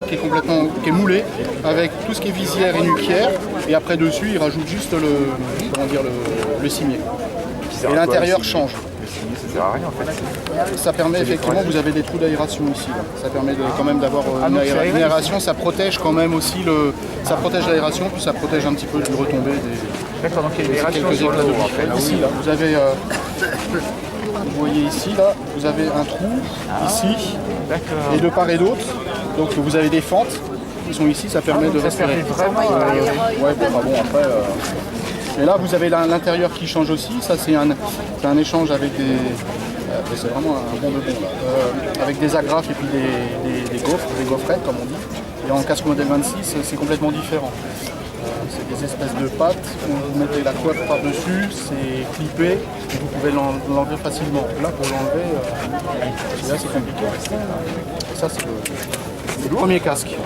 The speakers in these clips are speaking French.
qui est moulé avec tout ce qui est visière et nuquière. Et après dessus, ils rajoutent juste le cimier. Et l'intérieur change. Ça sert à rien en fait. Ça permet effectivement, vous avez des trous d'aération ici. Là. Ça permet quand même d'avoir une aération. Ça protège quand même aussi ça protège l'aération, puis ça protège un petit peu du retombé des. D'accord, donc il y a une aération sur le haut en fait. Ici, là, vous avez. Vous voyez ici, là, vous avez un trou ici, et de part et d'autre. Donc vous avez des fentes qui sont ici, ça permet de respirer. Ouais, bon après. Et là, vous avez l'intérieur qui change aussi. Ça, c'est un échange avec des. C'est vraiment un bon de bon là. Avec des agrafes et puis des gaufres, des gaufrettes comme on dit. Et en casque modèle 26, c'est complètement différent. C'est des espèces de pâtes où vous mettez la coiffe par-dessus, c'est clippé et vous pouvez l'enlever facilement. Là, pour l'enlever, là c'est compliqué. Et ça, c'est le premier casque.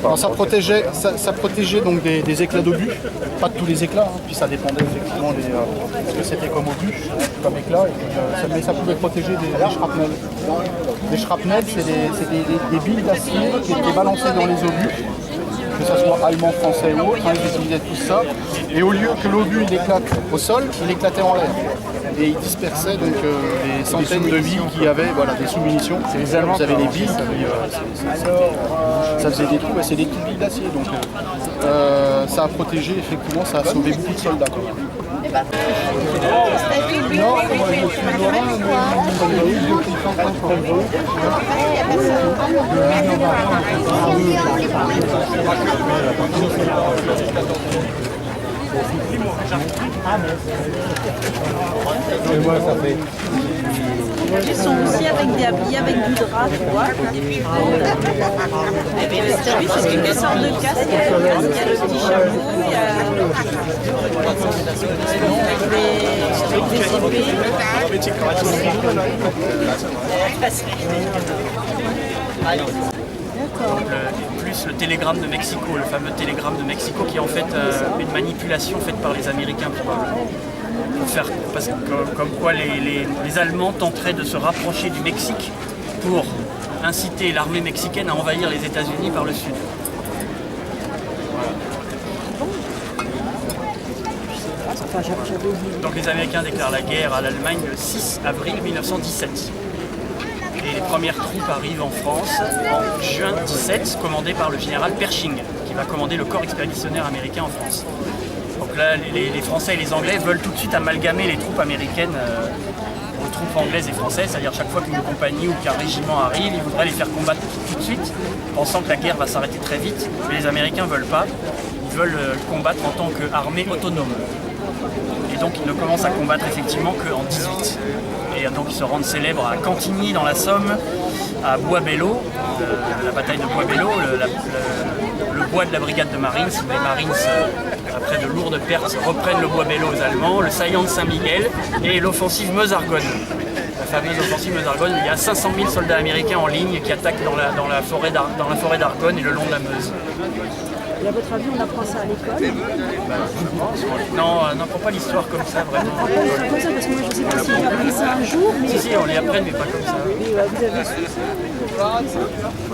Alors, ça protégeait donc des éclats d'obus, pas de tous les éclats, hein, puis ça dépendait effectivement ce que c'était comme obus, comme éclat, et puis, mais ça pouvait protéger des shrapnels. Les shrapnels, c'est des billes d'acier qui étaient balancées dans les obus, que ce soit allemand, français ou autre, hein, ils utilisaient tout ça, et au lieu que l'obus il éclate au sol, il éclatait en l'air. Et ils dispersaient donc des centaines de billes qui avaient des sous-munitions. C'est les Allemands. Vous avez des billes, ça faisait des trous, c'est des petites billes d'acier. Donc ça a protégé, effectivement, ça a sauvé beaucoup de soldats. Non, moi je suis Laurent, Et moi, ça fait. Ils sont aussi avec des habillés avec du drap, tu vois, des pivots. Et puis, t'as vu, c'est toutes sortes de casques. Il y a le petit chapeau, il y a avec des épées. Plus le télégramme de Mexico, le fameux télégramme de Mexico qui est en fait une manipulation faite par les Américains probablement. Pour faire, parce que, comme quoi les Allemands tenteraient de se rapprocher du Mexique pour inciter l'armée mexicaine à envahir les États-Unis par le sud. Donc les Américains déclarent la guerre à l'Allemagne le 6 avril 1917. Et les premières troupes arrivent en France en juin 17, commandées par le général Pershing, qui va commander le corps expéditionnaire américain en France. Donc là, les Français et les Anglais veulent tout de suite amalgamer les troupes américaines aux troupes anglaises et françaises, c'est-à-dire chaque fois qu'une compagnie ou qu'un régiment arrive, ils voudraient les faire combattre tout de suite, pensant que la guerre va s'arrêter très vite, mais les Américains ne veulent pas, ils veulent combattre en tant qu'armée autonome. Et donc ils ne commencent à combattre effectivement qu'en 18. Et donc ils se rendent célèbres à Cantigny dans la Somme, à Bois-Bello, la bataille de Bois-Bello, le bois de la brigade de Marines. Les Marines, après de lourdes pertes, reprennent le Bois-Bello aux Allemands, le saillant de Saint-Miguel et l'offensive Meuse-Argonne. La fameuse offensive Meuse-Argonne, où il y a 500 000 soldats américains en ligne qui attaquent dans la forêt d'Argonne et le long de la Meuse. Et à votre avis, on apprend ça à l'école? Non, on n'apprend pas l'histoire comme ça, vraiment. Comme ça, parce que moi je sais pas si j'ai appris ça un jour, mais... Si, on les apprend, mais pas comme ça. Mais vous avez su ça? Moi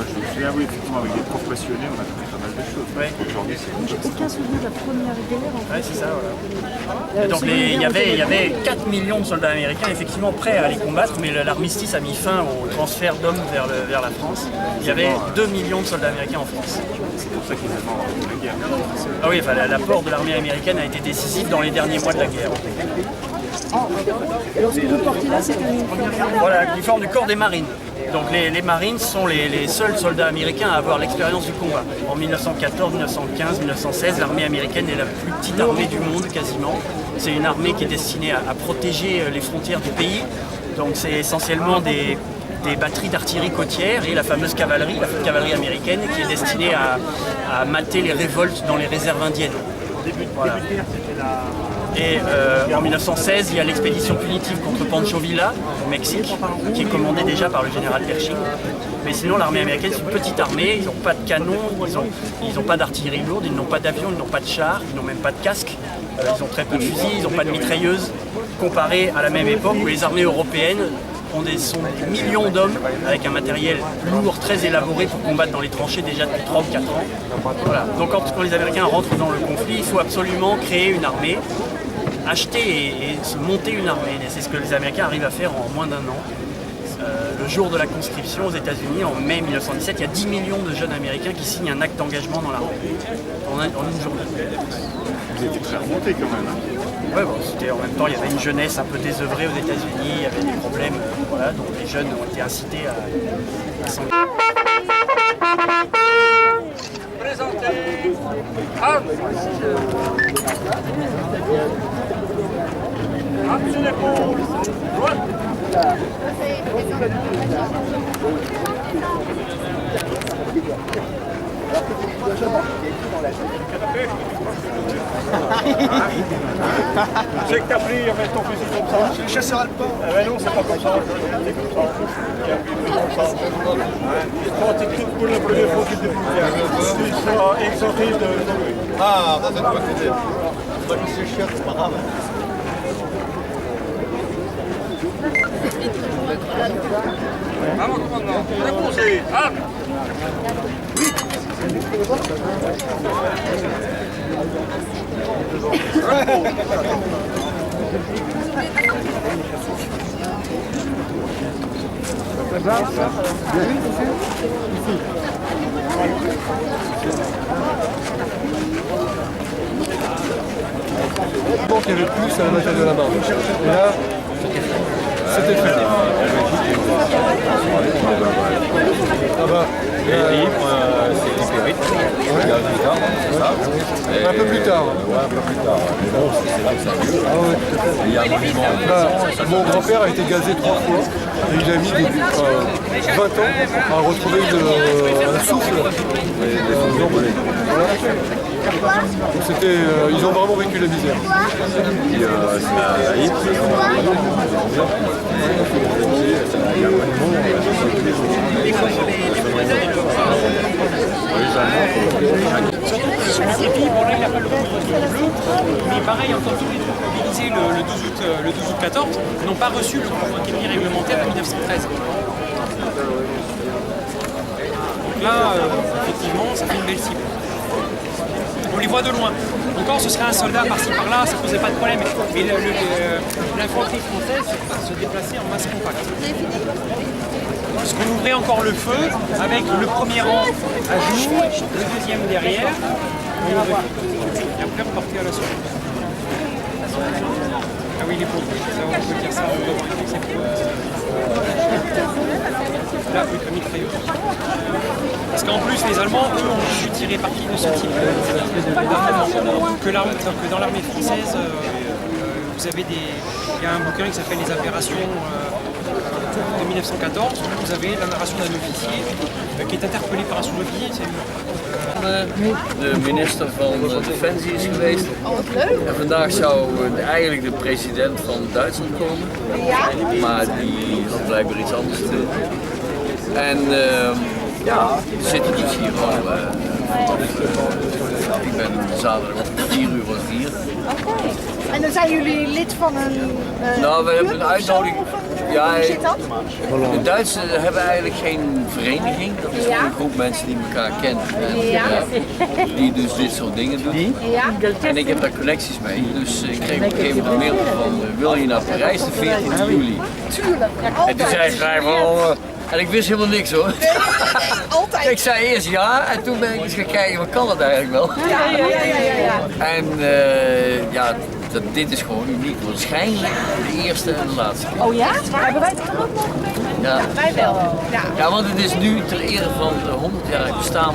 je me souviens, oui, effectivement, avec des profs passionnés, on a appris pas mal de choses. Ouais. Aujourd'hui, J'ai aucun souvenir de la première guerre. En fait. Ouais, c'est ça, voilà. Et donc il y avait 4 millions de soldats américains effectivement prêts à aller combattre, mais l'armistice a mis fin au transfert d'hommes vers la France. Il y avait 2 millions de soldats américains en France. c'est pour ça qu'ils ont la guerre. Ah oui, enfin, l'apport de l'armée américaine a été décisif dans les derniers mois de la guerre. Alors ce que vous portez là, c'est un uniforme. Voilà, l'uniforme du corps des marines. Donc les Marines sont les seuls soldats américains à avoir l'expérience du combat. En 1914, 1915, 1916, l'armée américaine est la plus petite armée du monde quasiment. C'est une armée qui est destinée à protéger les frontières du pays. Donc c'est essentiellement des batteries d'artillerie côtière et la fameuse cavalerie, la cavalerie américaine, qui est destinée à mater les révoltes dans les réserves indiennes. Voilà. Et en 1916, il y a l'expédition punitive contre Pancho Villa, au Mexique, qui est commandée déjà par le général Pershing. Mais sinon, l'armée américaine, c'est une petite armée, ils n'ont pas de canons, ils n'ont pas d'artillerie lourde, ils n'ont pas d'avions, ils n'ont pas de chars, ils n'ont même pas de casque, ils ont très peu de fusils, ils n'ont pas de mitrailleuses, comparé à la même époque où les armées européennes sont des millions d'hommes avec un matériel lourd, très élaboré pour combattre dans les tranchées déjà depuis 3 ou 4 ans. Voilà. Donc quand les Américains rentrent dans le conflit, il faut absolument créer une armée, acheter et se monter une armée. Et c'est ce que les Américains arrivent à faire en moins d'1 an. Le jour de la conscription aux États-Unis, en mai 1917, il y a 10 millions de jeunes Américains qui signent un acte d'engagement dans l'armée en une journée. Vous étiez très remonté quand même. Hein. Ouais, bon, c'était en même temps, il y avait une jeunesse un peu désœuvrée aux États-Unis, il y avait des problèmes, voilà, donc les jeunes ont été incités à s'engager. Présentez armes sur l'épaule, droite. Je sais que t'as pris avec ton fusil comme ça. C'est le chasseur alpin. Ah ben non, c'est pas comme ça. C'est comme ça. Il a pris comme ça. Quand tu cliques pour la première fois qu'il te dit, tu seras exempté de... Ah, ça c'est quoi c'était? C'est chiant, c'est pas grave. Vamos, commandant. Réposez. Armes. Donc il y avait plus à la bataille de la Marne. Et là, c'était fait. Ah bah, un peu plus tard. Ouais, un peu plus tard. Mais bon, c'est là que ça a lieu. Ah ouais, tout à fait. Il y a un monument. Là, mon grand-père a été gazé 3 fois et il a mis 20 ans à retrouver un souffle. Donc c'était, ils ont vraiment vécu la misère. Puis c'est à Ypres, il y a un Bon là il n'a pas le couvre-feu bleu, mais pareil encore tous les troupes mobilisées le 12 août 14 n'ont pas reçu le couvre-feu réglementaire de 1913. Donc là, effectivement, ça fait une belle cible. On les voit de loin. Encore, ce serait un soldat par-ci par-là, ça ne posait pas de problème. Mais l'infanterie française se déplaçait en masse compacte. Parce qu'on ouvrait encore le feu avec le premier rang à jour, le deuxième derrière, et après on partait à la sortie. Ah oui, les pauvres, ça on peut dire ça, on doit avoir été là, oui, comme mitrailleuse. Parce qu'en plus, les Allemands, eux, ont su tirer parti de ce type que dans l'armée française, vous avez il y a un bouquin qui s'appelle Les Aberrations de 1914, où vous avez la narration d'un officier qui est interpellé par un sous-officier. De minister van Defensie is geweest. En vandaag zou eigenlijk de president van Duitsland komen. Maar die had blijkbaar iets anders te doen. En ja, we zitten dus hier al. Ik ben zaterdag om 4 uur was hier. Oké. En dan zijn jullie lid van een... Nou, we hebben een uitnodiging. Ja, hoe zit dat? de Duitsers hebben eigenlijk geen vereniging. Dat is gewoon een groep mensen die elkaar kennen. En, die dus dit soort dingen doen. Ja. En ik heb daar connecties mee. Dus ik kreeg op een gegeven moment een mail van wil je naar Parijs de 14 juli? Tuurlijk. Ja, En toen zei ik schrijver en ik wist helemaal niks hoor. Altijd. Ik zei eerst ja en toen ben ik eens gaan kijken wat kan dat eigenlijk wel. Ja. En ja, dit is gewoon uniek. Waarschijnlijk de eerste en de laatste keer. Oh ja? Hebben wij het dan ook mogen meedoen? Ja. Wij wel. Ja. Ja, want het is nu ter ere van de 100-jarig bestaan